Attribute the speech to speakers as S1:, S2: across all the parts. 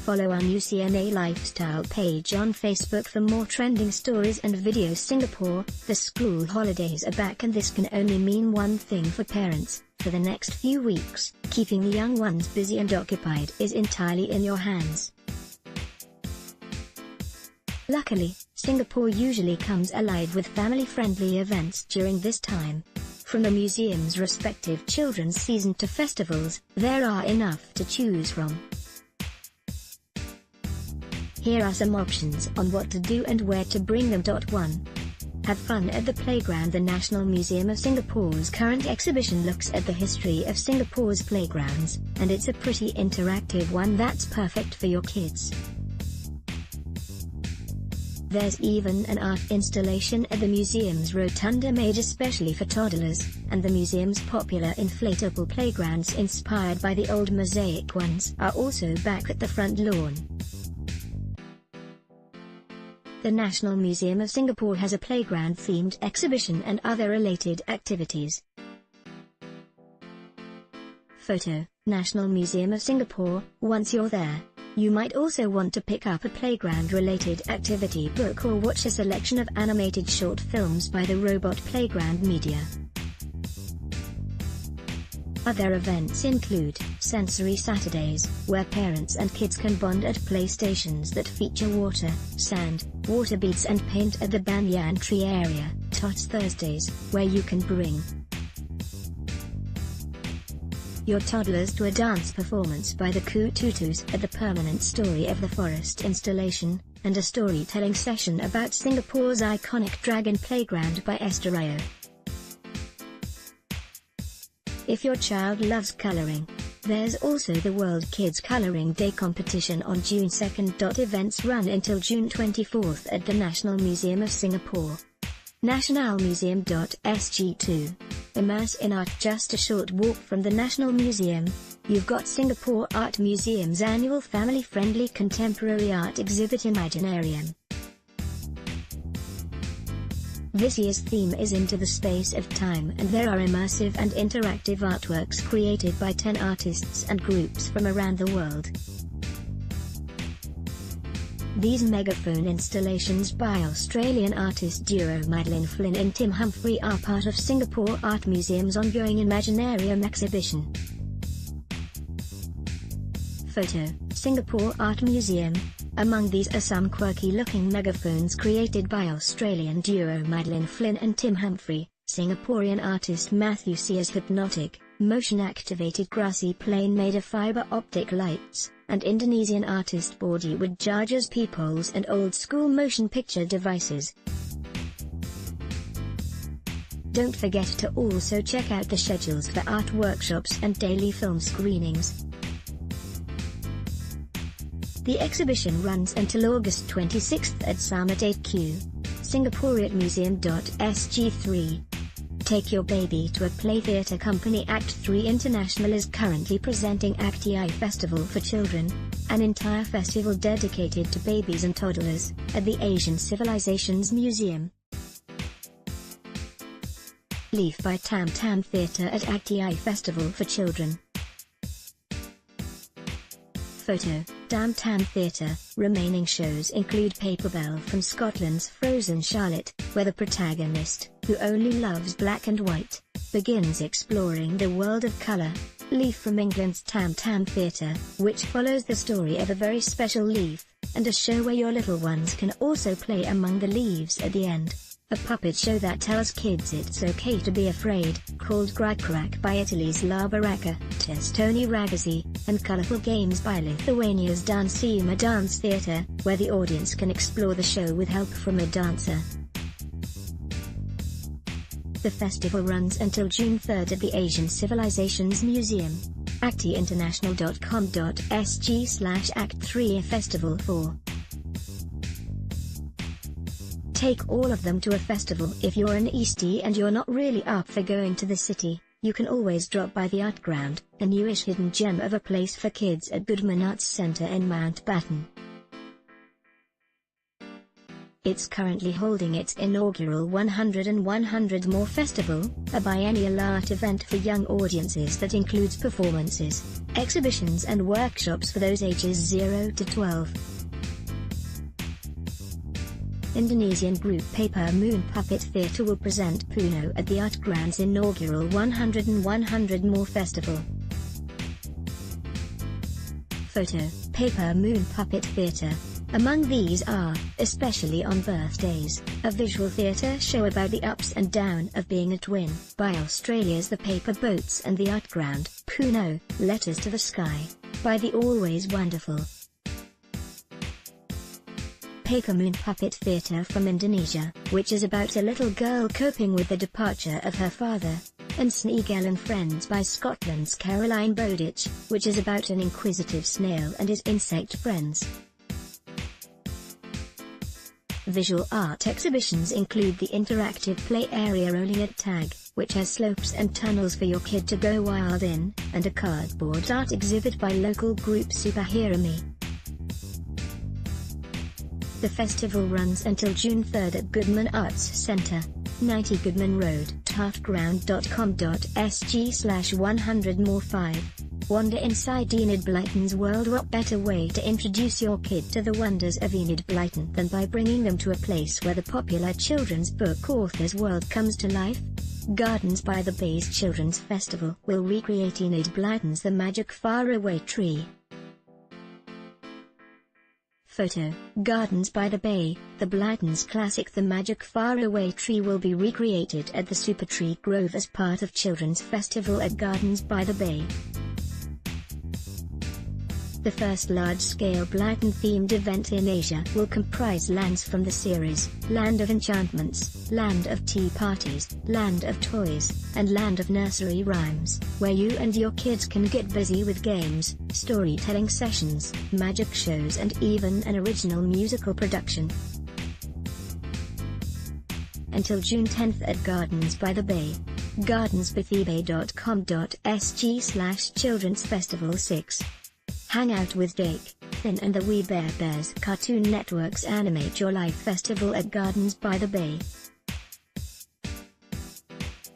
S1: Follow our new CNA Lifestyle page on Facebook for more trending stories and videos. Singapore, the school holidays are back, and this can only mean one thing for parents. For the next few weeks, keeping the young ones busy and occupied is entirely in your hands. Luckily, Singapore usually comes alive with family-friendly events during this time. From the museum's respective children's season to festivals, there are enough to choose from. Here are some options on what to do and where to bring them. 1. Have fun at the playground. The National Museum of Singapore's current exhibition looks at the history of Singapore's playgrounds, and it's a pretty interactive one that's perfect for your kids. There's even an art installation at the museum's rotunda made especially for toddlers, and the museum's popular inflatable playgrounds inspired by the old mosaic ones are also back at the front lawn. The National Museum of Singapore has a playground-themed exhibition and other related activities. Photo: National Museum of Singapore. Once you're there, you might also want to pick up a playground-related activity book or watch a selection of animated short films by the Robot Playground Media. Other events include Sensory Saturdays, where parents and kids can bond at playstations that feature water, sand, water beads and paint at the Banyan Tree area. Tots Thursdays, where you can bring your toddlers to a dance performance by the Kututus at the Permanent Story of the Forest installation, and a storytelling session about Singapore's iconic Dragon Playground by Esterayo. If your child loves coloring, there's also the World Kids Colouring Day competition on June 2nd. Events run until June 24th at the National Museum of Singapore. Nationalmuseum.sg. 2. Immerse in art. Just a short walk from the National Museum, you've got Singapore Art Museum's annual family-friendly contemporary art exhibit Imaginarium. This year's theme is Into the Space of Time, and there are immersive and interactive artworks created by 10 artists and groups from around the world. These megaphone installations by Australian artist duo Madeleine Flynn and Tim Humphrey are part of Singapore Art Museum's ongoing Imaginarium exhibition. Photo: Singapore Art Museum. Among these are some quirky-looking megaphones created by Australian duo Madeleine Flynn and Tim Humphrey, Singaporean artist Matthew Sears hypnotic, motion-activated grassy plane made of fiber-optic lights, and Indonesian artist Bordywood Jaja's peepholes and old-school motion picture devices. Don't forget to also check out the schedules for art workshops and daily film screenings. The exhibition runs until August 26th at Summit 8Q. Singaporeatmuseum.sg. 3. Take your baby to a play. Theatre company Act 3 International is currently presenting ACTI Festival for Children, an entire festival dedicated to babies and toddlers, at the Asian Civilizations Museum. Leaf by Tam Tam Theatre at ACTI Festival for Children. Photo: Tam Tam Theatre. Remaining shows include Paper Bell from Scotland's Frozen Charlotte, where the protagonist, who only loves black and white, begins exploring the world of colour. Leaf from England's Tam Tam Theatre, which follows the story of a very special leaf, and a show where your little ones can also play among the leaves at the end. A puppet show that tells kids it's okay to be afraid, called Crack by Italy's La Baracca, Testoni Ragazzi, and colourful games by Lithuania's Dansima Dance Theatre, where the audience can explore the show with help from a dancer. The festival runs until June 3rd at the Asian Civilizations Museum. actiinternational.com.sg/Act3festival4. Take all of them to a festival. If you're an Eastie and you're not really up for going to the city, you can always drop by the Art Ground, a newish hidden gem of a place for kids at Goodman Arts Centre in Mountbatten. It's currently holding its inaugural 100 and 100 More Festival, a biennial art event for young audiences that includes performances, exhibitions and workshops for those ages 0 to 12. Indonesian group Paper Moon Puppet Theatre will present Puno at the Artground's inaugural 100 and 100 More Festival. Photo: Paper Moon Puppet Theatre. Among these are, especially on birthdays, a visual theatre show about the ups and downs of being a twin, by Australia's The Paper Boats and the Artground, Puno, Letters to the Sky, by the Always Wonderful. Paper Moon Puppet Theatre from Indonesia, which is about a little girl coping with the departure of her father, and Sneagel and Friends by Scotland's Caroline Bowditch, which is about an inquisitive snail and his insect friends. Visual art exhibitions include the interactive play area Rolling at Tag, which has slopes and tunnels for your kid to go wild in, and a cardboard art exhibit by local group Superhero Me. The festival runs until June 3rd at Goodman Arts Centre, 90 Goodman Road, artground.com.sg/100more5. Wander inside Enid Blyton's world. What better way to introduce your kid to the wonders of Enid Blyton than by bringing them to a place where the popular children's book author's world comes to life? Gardens by the Bay's Children's Festival will recreate Enid Blyton's The Magic Faraway Tree. Photo: Gardens by the Bay. The Blytons' classic The Magic Faraway Tree will be recreated at the Supertree Grove as part of Children's Festival at Gardens by the Bay. The first large-scale Blyton-themed event in Asia will comprise lands from the series, Land of Enchantments, Land of Tea Parties, Land of Toys, and Land of Nursery Rhymes, where you and your kids can get busy with games, storytelling sessions, magic shows and even an original musical production. Until June 10th at Gardens by the Bay. gardensbythebay.com.sg/childrensfestival6. Hang out with Jake, Finn and the We Bare Bears. Cartoon Network's Animate Your Life Festival at Gardens by the Bay.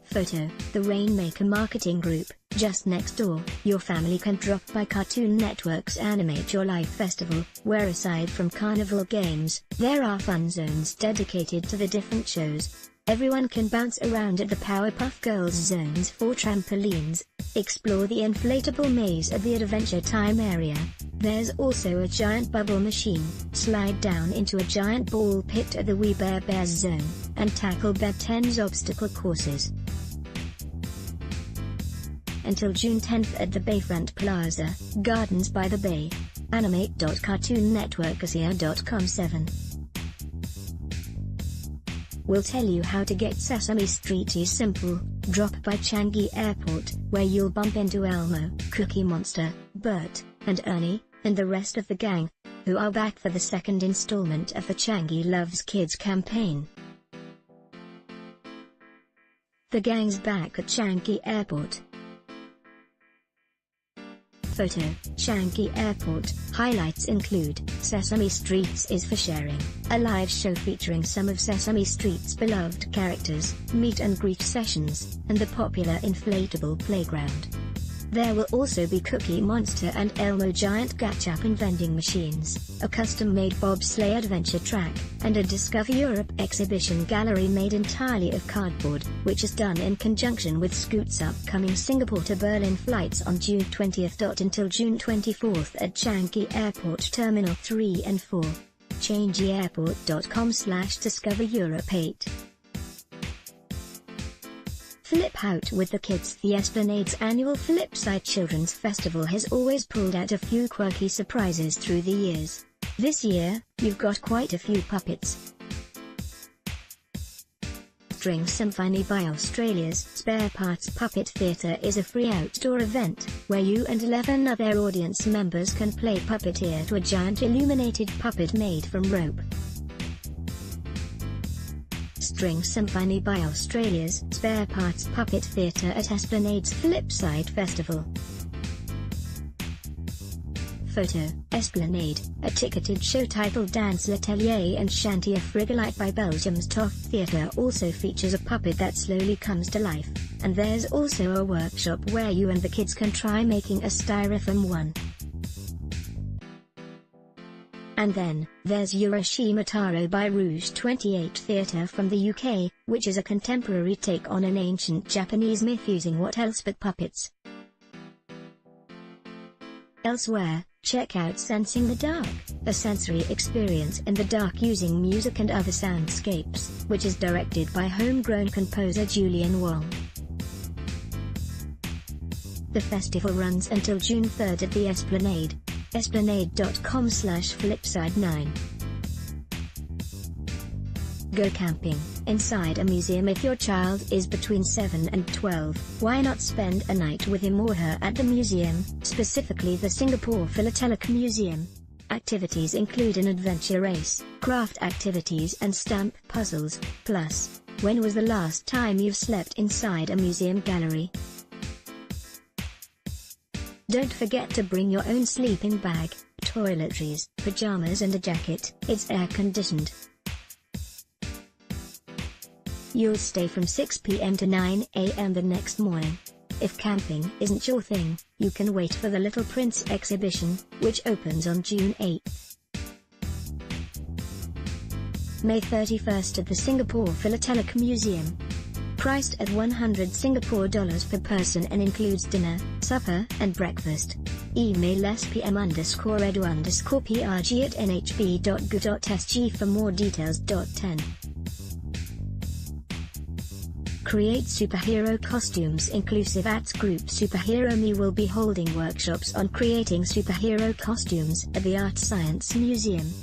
S1: Photo: The Rainmaker Marketing Group, just next door. Your family can drop by Cartoon Network's Animate Your Life Festival, where aside from carnival games, there are fun zones dedicated to the different shows. Everyone can bounce around at the Powerpuff Girls zones for trampolines, explore the inflatable maze at the Adventure Time area. There's also a giant bubble machine, slide down into a giant ball pit at the We Bare Bears zone, and tackle Bed 10's obstacle courses. Until June 10th at the Bayfront Plaza, Gardens by the Bay. Animate.cartoonnetworkasia.com7. We'll tell you how to get Sesame Street is simple. Drop by Changi Airport, where you'll bump into Elmo, Cookie Monster, Bert, and Ernie, and the rest of the gang, who are back for the second installment of the Changi Loves Kids campaign. The gang's back at Changi Airport. Photo: Changi Airport. Highlights include, Sesame Street is for sharing, a live show featuring some of Sesame Street's beloved characters, meet and greet sessions, and the popular inflatable playground. There will also be Cookie Monster and Elmo giant gachap and vending machines, a custom-made bobsleigh adventure track, and a Discover Europe exhibition gallery made entirely of cardboard, which is done in conjunction with Scoot's upcoming Singapore to Berlin flights on June 20th. Until June 24th at Changi Airport Terminal 3 and 4. changiairport.com/Discover Europe 8. Flip Out with the Kids. The Esplanade's annual Flipside Children's Festival has always pulled out a few quirky surprises through the years. This year, you've got quite a few puppets. String Symphony by Australia's Spare Parts Puppet Theatre is a free outdoor event, where you and 11 other audience members can play puppeteer to a giant illuminated puppet made from rope. String Symphony by Australia's Spare Parts Puppet Theatre at Esplanade's Flipside Festival. Photo, Esplanade, a ticketed show titled Dance L'Atelier and Chantier Frigolite by Belgium's Toff Theatre also features a puppet that slowly comes to life, and there's also a workshop where you and the kids can try making a styrofoam one. And then, there's Urashima Taro by Rouge 28 Theatre from the UK, which is a contemporary take on an ancient Japanese myth using what else but puppets. Elsewhere, check out Sensing the Dark, a sensory experience in the dark using music and other soundscapes, which is directed by homegrown composer Julian Wong. The festival runs until June 3rd at the Esplanade. Esplanade.com/flipside9. Go camping inside a museum. If your child is between 7 and 12, why not spend a night with him or her at the museum, specifically the Singapore Philatelic Museum? Activities include an adventure race, craft activities and stamp puzzles. Plus, when was the last time you've slept inside a museum gallery? Don't forget to bring your own sleeping bag, toiletries, pajamas and a jacket. It's air-conditioned. You'll stay from 6 p.m. to 9 a.m. the next morning. If camping isn't your thing, you can wait for the Little Prince exhibition, which opens on June 8. May 31st at the Singapore Philatelic Museum. Priced at 100 Singapore dollars per person and includes dinner, supper, and breakfast. Email spm_edu_prg@nhb.go.sg for more details. 10. Create superhero costumes inclusive at Group Superhero Me will be holding workshops on creating superhero costumes at the Art Science Museum.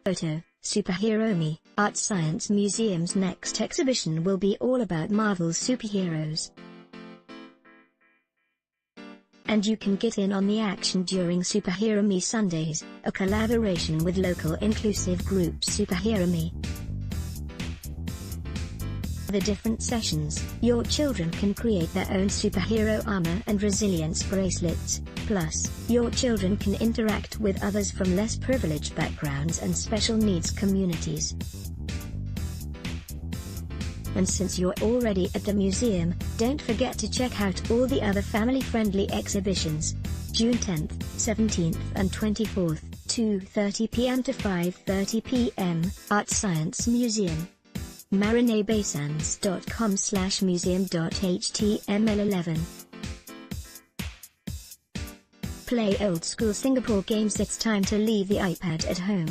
S1: Photo, Superhero Me, Art Science Museum's next exhibition will be all about Marvel's superheroes. And you can get in on the action during Superhero Me Sundays, a collaboration with local inclusive group Superhero Me. The different sessions, your children can create their own superhero armor and resilience bracelets, plus, your children can interact with others from less privileged backgrounds and special needs communities. And since you're already at the museum, don't forget to check out all the other family-friendly exhibitions. June 10th, 17th and 24th, 2:30 p.m. to 5:30 p.m., Art Science Museum. marinebassans.com/museum.html11. Play old school Singapore games. It's time to leave the iPad at home.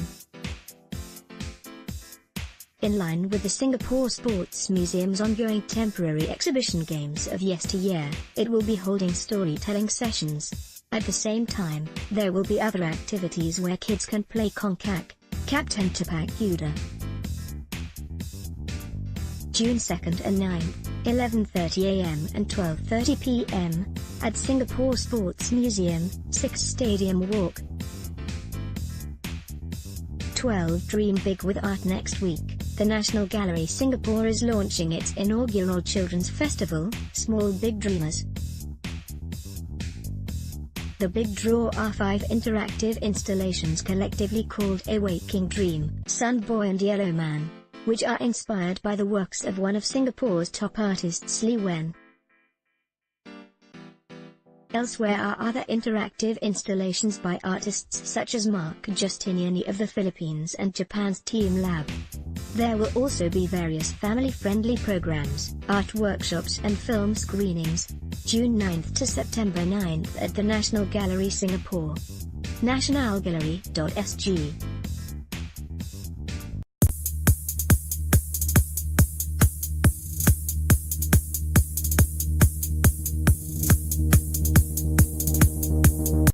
S1: In line with the Singapore Sports Museum's ongoing temporary exhibition Games of Yesteryear, it will be holding storytelling sessions. At the same time, there will be other activities where kids can play Concac, Captain Tapak Yuda. June 2nd and 9th, 11:30 a.m. and 12:30 p.m., at Singapore Sports Museum, 6 Stadium Walk. 12 Dream Big with Art. Next week, the National Gallery Singapore is launching its inaugural children's festival, Small Big Dreamers. The Big Draw are 5 interactive installations collectively called A Waking Dream, Sun Boy and Yellow Man, which are inspired by the works of one of Singapore's top artists Lee Wen. Elsewhere are other interactive installations by artists such as Mark Justiniani of the Philippines and Japan's Team Lab. There will also be various family-friendly programs, art workshops and film screenings. June 9th to September 9th at the National Gallery Singapore. nationalgallery.sg